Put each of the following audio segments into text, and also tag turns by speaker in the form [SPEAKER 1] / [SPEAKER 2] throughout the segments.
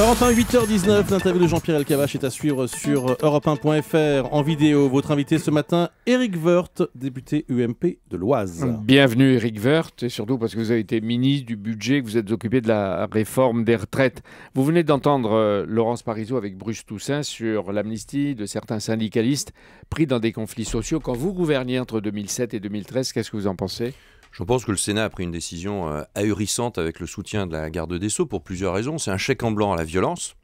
[SPEAKER 1] Europe 1, 8h19, l'interview de Jean-Pierre Elkabbach est à suivre sur europe1.fr en vidéo. Votre invité ce matin, Éric Woerth, député UMP de l'Oise.
[SPEAKER 2] Bienvenue Éric Woerth, et surtout parce que vous avez été ministre du budget, que vous êtes occupé de la réforme des retraites. Vous venez d'entendre Laurence Parisot avec Bruce Toussaint sur l'amnistie de certains syndicalistes pris dans des conflits sociaux. Quand vous gouverniez entre 2007 et 2013, qu'est-ce que vous en pensez ?
[SPEAKER 3] Je pense que le Sénat a pris une décision ahurissante avec le soutien de la garde des Sceaux pour plusieurs raisons. C'est un chèque en blanc à la violence,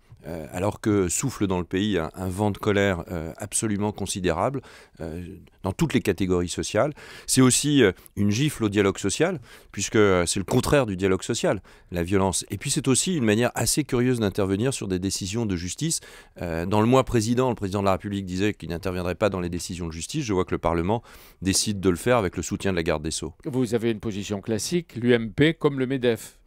[SPEAKER 3] alors que souffle dans le pays un vent de colère absolument considérable dans toutes les catégories sociales. C'est aussi une gifle au dialogue social, puisque c'est le contraire du dialogue social, la violence. Et puis c'est aussi une manière assez curieuse d'intervenir sur des décisions de justice. Dans le mois président, le président de la République disait qu'il n'interviendrait pas dans les décisions de justice. Je vois que le Parlement décide de le faire avec le soutien de la garde des Sceaux.
[SPEAKER 2] Vous avez une position classique, l'UMP comme le MEDEF.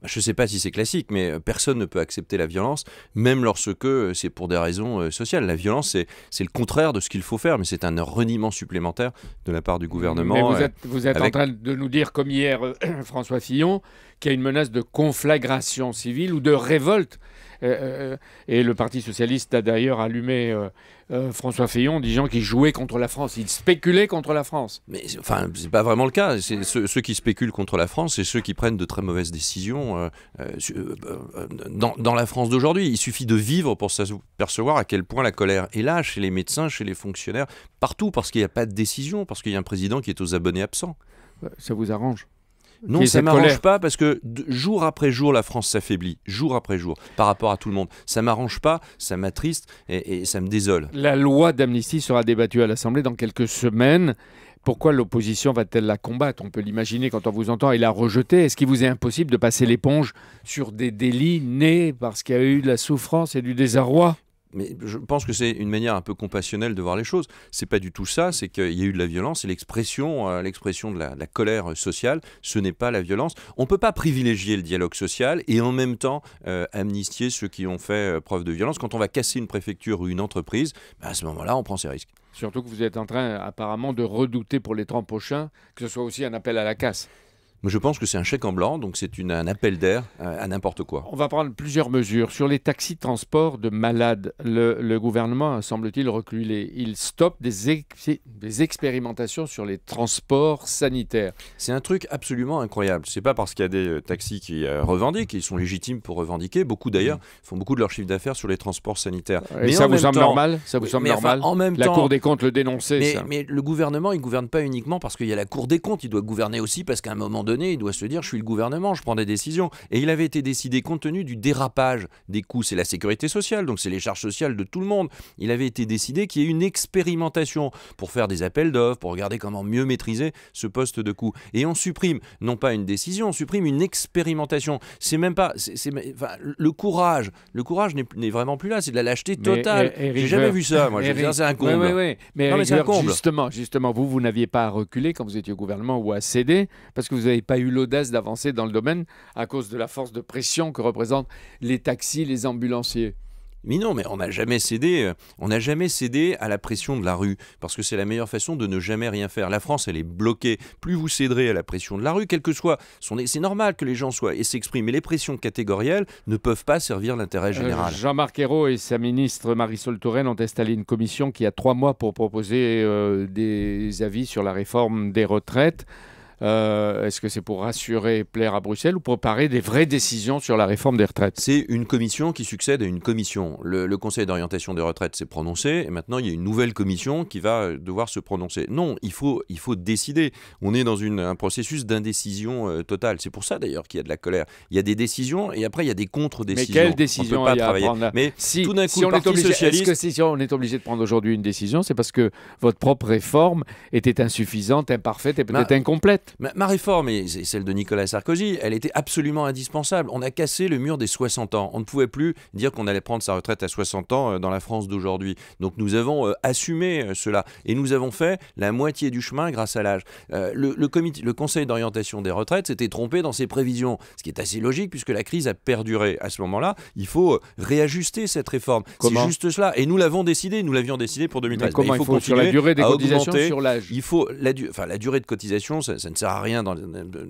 [SPEAKER 3] Je ne sais pas si c'est classique, mais personne ne peut accepter la violence, même lorsque c'est pour des raisons sociales. La violence, c'est le contraire de ce qu'il faut faire, mais c'est un reniement supplémentaire de la part du gouvernement.
[SPEAKER 2] Mais vous êtes en train de nous dire, comme hier François Fillon, qu'il y a une menace de conflagration civile ou de révolte. Et le Parti socialiste a d'ailleurs allumé François Fillon, disant qu'il jouait contre la France, il spéculait contre la France.
[SPEAKER 3] Mais enfin, c'est pas vraiment le cas. Ceux qui spéculent contre la France, c'est ceux qui prennent de très mauvaises décisions dans la France d'aujourd'hui. Il suffit de vivre pour s'apercevoir à quel point la colère est là chez les médecins, chez les fonctionnaires, partout, parce qu'il n'y a pas de décision, parce qu'il y a un président qui est aux abonnés absents.
[SPEAKER 2] Ça vous arrange ?
[SPEAKER 3] Non, ça ne m'arrange pas parce que jour après jour, la France s'affaiblit, jour après jour, par rapport à tout le monde. Ça ne m'arrange pas, ça m'attriste et ça me désole.
[SPEAKER 2] La loi d'amnistie sera débattue à l'Assemblée dans quelques semaines. Pourquoi l'opposition va-t-elle la combattre ? On peut l'imaginer quand on vous entend et la rejeter. Est-ce qu'il vous est impossible de passer l'éponge sur des délits nés parce qu'il y a eu de la souffrance et du désarroi ?
[SPEAKER 3] Mais je pense que c'est une manière un peu compassionnelle de voir les choses. C'est pas du tout ça, c'est qu'il y a eu de la violence et l'expression de la colère sociale, ce n'est pas la violence. On ne peut pas privilégier le dialogue social et en même temps amnistier ceux qui ont fait preuve de violence. Quand on va casser une préfecture ou une entreprise, à ce moment-là, on prend ses risques.
[SPEAKER 2] Surtout que vous êtes en train apparemment de redouter pour les 30 prochains que ce soit aussi un appel à la casse.
[SPEAKER 3] Je pense que c'est un chèque en blanc, donc c'est un appel d'air à n'importe quoi.
[SPEAKER 2] On va prendre plusieurs mesures. Sur les taxis de transport de malades, le gouvernement, semble-t-il, reculé. Il stoppe des expérimentations sur les transports sanitaires.
[SPEAKER 3] C'est un truc absolument incroyable. C'est pas parce qu'il y a des taxis qui revendiquent, ils sont légitimes pour revendiquer. Beaucoup d'ailleurs font beaucoup de leur chiffre d'affaires sur les transports sanitaires.
[SPEAKER 2] Et ça vous semble normal ? Ça vous semble normal ?
[SPEAKER 3] En même
[SPEAKER 2] la
[SPEAKER 3] temps,
[SPEAKER 2] Cour des comptes le dénonçait.
[SPEAKER 3] Mais le gouvernement, il ne gouverne pas uniquement parce qu'il y a la Cour des comptes. Il doit gouverner aussi parce qu'à un moment donné, il doit se dire je suis le gouvernement, je prends des décisions. Et il avait été décidé compte tenu du dérapage des coûts, c'est la sécurité sociale, donc c'est les charges sociales de tout le monde. Il avait été décidé qu'il y ait une expérimentation pour faire des appels d'offres, pour regarder comment mieux maîtriser ce poste de coût. Et on supprime, non pas une décision, on supprime une expérimentation. C'est même pas... le courage n'est vraiment plus là, c'est de la lâcheté totale. J'ai jamais vu ça, moi. C'est un comble.
[SPEAKER 2] Oui. Mais
[SPEAKER 3] c'est un comble.
[SPEAKER 2] Justement, vous n'aviez pas à reculer quand vous étiez au gouvernement ou à céder, parce que vous n'avez pas eu l'audace d'avancer dans le domaine à cause de la force de pression que représentent les taxis, les ambulanciers.
[SPEAKER 3] Mais non, mais on n'a jamais cédé à la pression de la rue, parce que c'est la meilleure façon de ne jamais rien faire. La France, elle est bloquée. Plus vous céderez à la pression de la rue, quel que soit c'est normal que les gens soient et s'expriment, mais les pressions catégorielles ne peuvent pas servir l'intérêt général.
[SPEAKER 2] Jean-Marc Ayrault et sa ministre Marisol Touraine ont installé une commission qui a 3 mois pour proposer des avis sur la réforme des retraites. Est-ce que c'est pour rassurer et plaire à Bruxelles ou pour préparer des vraies décisions sur la réforme des retraites ?
[SPEAKER 3] C'est une commission qui succède à une commission. Le Conseil d'orientation des retraites s'est prononcé et maintenant il y a une nouvelle commission qui va devoir se prononcer. Non, il faut décider. On est dans un processus d'indécision totale. C'est pour ça d'ailleurs qu'il y a de la colère. Il y a des décisions et après il y a des contre-décisions.
[SPEAKER 2] Mais quelle décision
[SPEAKER 3] on peut pas
[SPEAKER 2] il y a
[SPEAKER 3] travailler.
[SPEAKER 2] à prendre ?
[SPEAKER 3] Mais tout d'un coup,
[SPEAKER 2] si
[SPEAKER 3] le Parti socialiste...
[SPEAKER 2] Est-ce que si on est obligé de prendre aujourd'hui une décision, c'est parce que votre propre réforme était insuffisante, imparfaite et peut-être incomplète ?
[SPEAKER 3] Ma réforme, et c'est celle de Nicolas Sarkozy, elle était absolument indispensable. On a cassé le mur des 60 ans. On ne pouvait plus dire qu'on allait prendre sa retraite à 60 ans dans la France d'aujourd'hui. Donc nous avons assumé cela. Et nous avons fait la moitié du chemin grâce à l'âge. Le Conseil d'orientation des retraites s'était trompé dans ses prévisions, ce qui est assez logique puisque la crise a perduré. À ce moment-là, il faut réajuster cette réforme. C'est juste cela. Et nous l'avions décidé pour 2013.
[SPEAKER 2] Mais comment il faut sur la durée des cotisations, sur l'âge ?
[SPEAKER 3] La durée de cotisation, ça ne ne sert à rien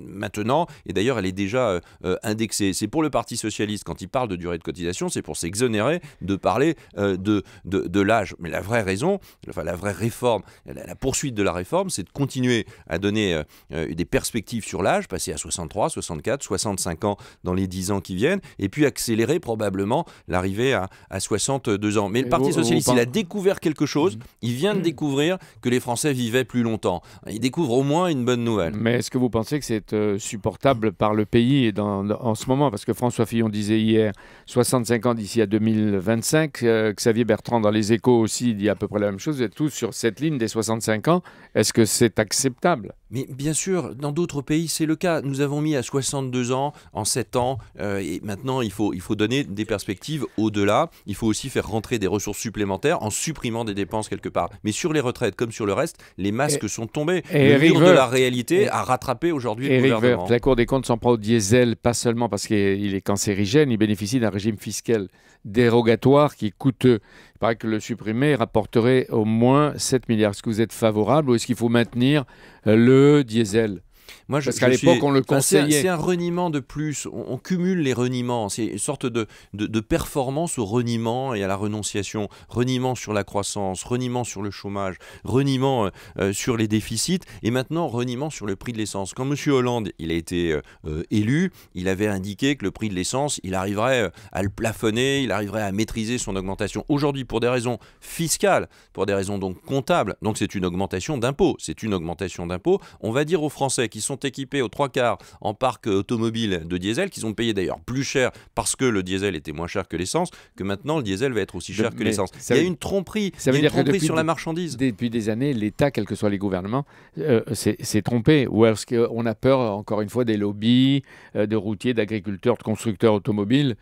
[SPEAKER 3] maintenant, et d'ailleurs elle est déjà indexée. C'est pour le Parti Socialiste, quand il parle de durée de cotisation, c'est pour s'exonérer de parler de l'âge. Mais la vraie raison, la vraie réforme, la poursuite de la réforme, c'est de continuer à donner des perspectives sur l'âge, passer à 63, 64, 65 ans dans les 10 ans qui viennent, et puis accélérer probablement l'arrivée à 62 ans. Mais le Parti Socialiste, il a découvert quelque chose, il vient de découvrir que les Français vivaient plus longtemps. Il découvre au moins une bonne nouvelle.
[SPEAKER 2] Mais est-ce que vous pensez que c'est supportable par le pays en ce moment? Parce que François Fillon disait hier 65 ans d'ici à 2025, Xavier Bertrand dans Les Échos aussi dit à peu près la même chose. Vous êtes tous sur cette ligne des 65 ans. Est-ce que c'est acceptable?
[SPEAKER 3] Mais bien sûr, dans d'autres pays, c'est le cas. Nous avons mis à 62 ans en 7 ans et maintenant, il faut donner des perspectives au-delà. Il faut aussi faire rentrer des ressources supplémentaires en supprimant des dépenses quelque part. Mais sur les retraites, comme sur le reste, les masques sont tombés. Le mur de la réalité a rattrapé aujourd'hui le gouvernement.
[SPEAKER 2] La Cour des comptes s'en prend au diesel, pas seulement parce qu'il est cancérigène, il bénéficie d'un régime fiscal dérogatoire qui est coûteux. Il paraît que le supprimer rapporterait au moins 7 milliards. Est-ce que vous êtes favorable ou est-ce qu'il faut maintenir le diesel? Parce qu'à l'époque, on le conseillait.
[SPEAKER 3] C'est un reniement de plus. On cumule les reniements. C'est une sorte de performance au reniement et à la renonciation. Reniement sur la croissance, reniement sur le chômage, reniement sur les déficits et maintenant reniement sur le prix de l'essence. Quand M. Hollande il a été élu, il avait indiqué que le prix de l'essence, il arriverait à le plafonner, il arriverait à maîtriser son augmentation. Aujourd'hui, pour des raisons fiscales, pour des raisons donc comptables, donc c'est une augmentation d'impôts. C'est une augmentation d'impôts. On va dire aux Français qui sont équipés aux 3/4 en parc automobile de diesel, qu'ils ont payé d'ailleurs plus cher parce que le diesel était moins cher que l'essence, que maintenant le diesel va être aussi cher que l'essence. Il y a une tromperie, sur la marchandise.
[SPEAKER 2] Depuis des années, l'État, quels que soient les gouvernements, s'est trompé. Ou est-ce qu'on a peur, encore une fois, des lobbies de routiers, d'agriculteurs, de constructeurs automobiles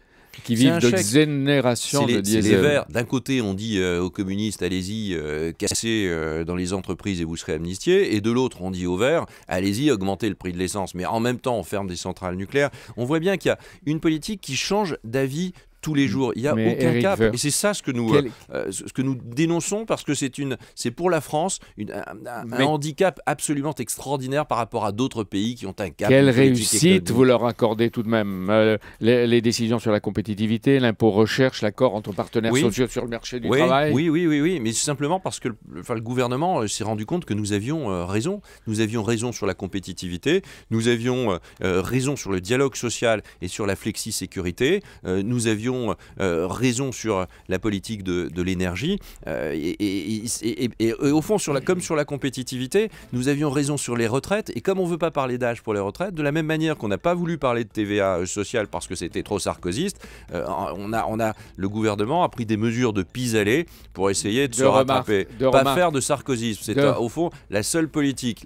[SPEAKER 2] qui vivent d'exonération de diesel.
[SPEAKER 3] C'est les Verts. D'un côté, on dit aux communistes, allez-y, cassez dans les entreprises et vous serez amnistiés. Et de l'autre, on dit aux Verts, allez-y, augmentez le prix de l'essence. Mais en même temps, on ferme des centrales nucléaires. On voit bien qu'il y a une politique qui change d'avis tous les jours. Il n'y a aucun cap. Et c'est ça ce que nous dénonçons parce que c'est pour la France un handicap absolument extraordinaire par rapport à d'autres pays qui ont un cap.
[SPEAKER 2] Quelle réussite vous leur accordez tout de même les décisions sur la compétitivité, l'impôt recherche, l'accord entre partenaires sociaux sur le marché du travail.
[SPEAKER 3] Oui. Mais c'est simplement parce que le gouvernement s'est rendu compte que nous avions raison. Nous avions raison sur la compétitivité. Nous avions raison sur le dialogue social et sur la flexi-sécurité. Nous avions raison sur la politique de l'énergie et au fond comme sur la compétitivité, nous avions raison sur les retraites et comme on ne veut pas parler d'âge pour les retraites, de la même manière qu'on n'a pas voulu parler de TVA sociale parce que c'était trop sarkozyste, le gouvernement a pris des mesures de pis-aller pour essayer de se rattraper. Faire de sarkozysme, c'est au fond la seule politique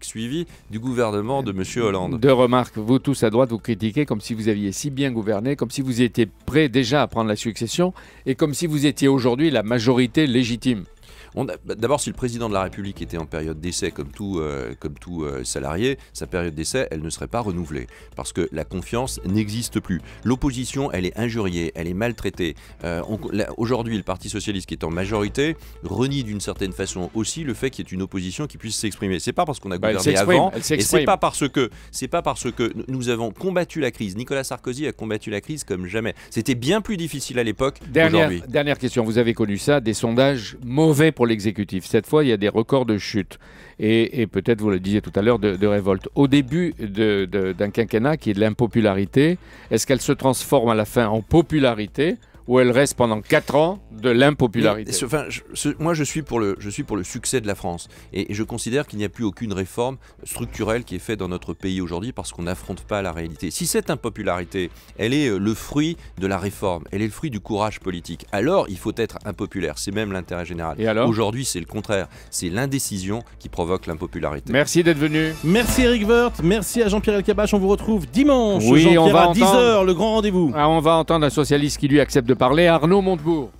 [SPEAKER 3] suivie du gouvernement de M. Hollande.
[SPEAKER 2] Deux remarques, vous tous à droite vous critiquez comme si vous aviez si bien gouverné, comme si vous étiez prêt déjà à prendre la succession et comme si vous étiez aujourd'hui la majorité légitime.
[SPEAKER 3] D'abord, si le président de la République était en période d'essai comme tout salarié, sa période d'essai, elle ne serait pas renouvelée parce que la confiance n'existe plus. L'opposition, elle est injuriée, elle est maltraitée. Aujourd'hui, le Parti Socialiste qui est en majorité renie d'une certaine façon aussi le fait qu'il y ait une opposition qui puisse s'exprimer. C'est pas parce qu'on a gouverné avant et c'est pas parce que nous avons combattu la crise. Nicolas Sarkozy a combattu la crise comme jamais. C'était bien plus difficile à l'époque qu'aujourd'hui.
[SPEAKER 2] Dernière question, vous avez connu ça, des sondages mauvais pour l'exécutif. Cette fois, il y a des records de chute et peut-être, vous le disiez tout à l'heure, de révolte. Au début d'un quinquennat qui est de l'impopularité, est-ce qu'elle se transforme à la fin en popularité ou elle reste pendant 4 ans de l'impopularité?
[SPEAKER 3] Moi, je suis pour le succès de la France. Et je considère qu'il n'y a plus aucune réforme structurelle qui est faite dans notre pays aujourd'hui parce qu'on n'affronte pas la réalité. Si cette impopularité, elle est le fruit de la réforme, elle est le fruit du courage politique, alors il faut être impopulaire. C'est même l'intérêt général.
[SPEAKER 2] Et alors ?
[SPEAKER 3] Aujourd'hui, c'est le contraire. C'est l'indécision qui provoque l'impopularité.
[SPEAKER 2] Merci d'être venu.
[SPEAKER 1] Merci Éric Woerth. Merci à Jean-Pierre Elkabbach. On vous retrouve dimanche.
[SPEAKER 2] Oui,
[SPEAKER 1] Jean-Pierre à 10h, le grand rendez-vous.
[SPEAKER 2] On va entendre un socialiste qui lui accepte de parler, Arnaud Montebourg.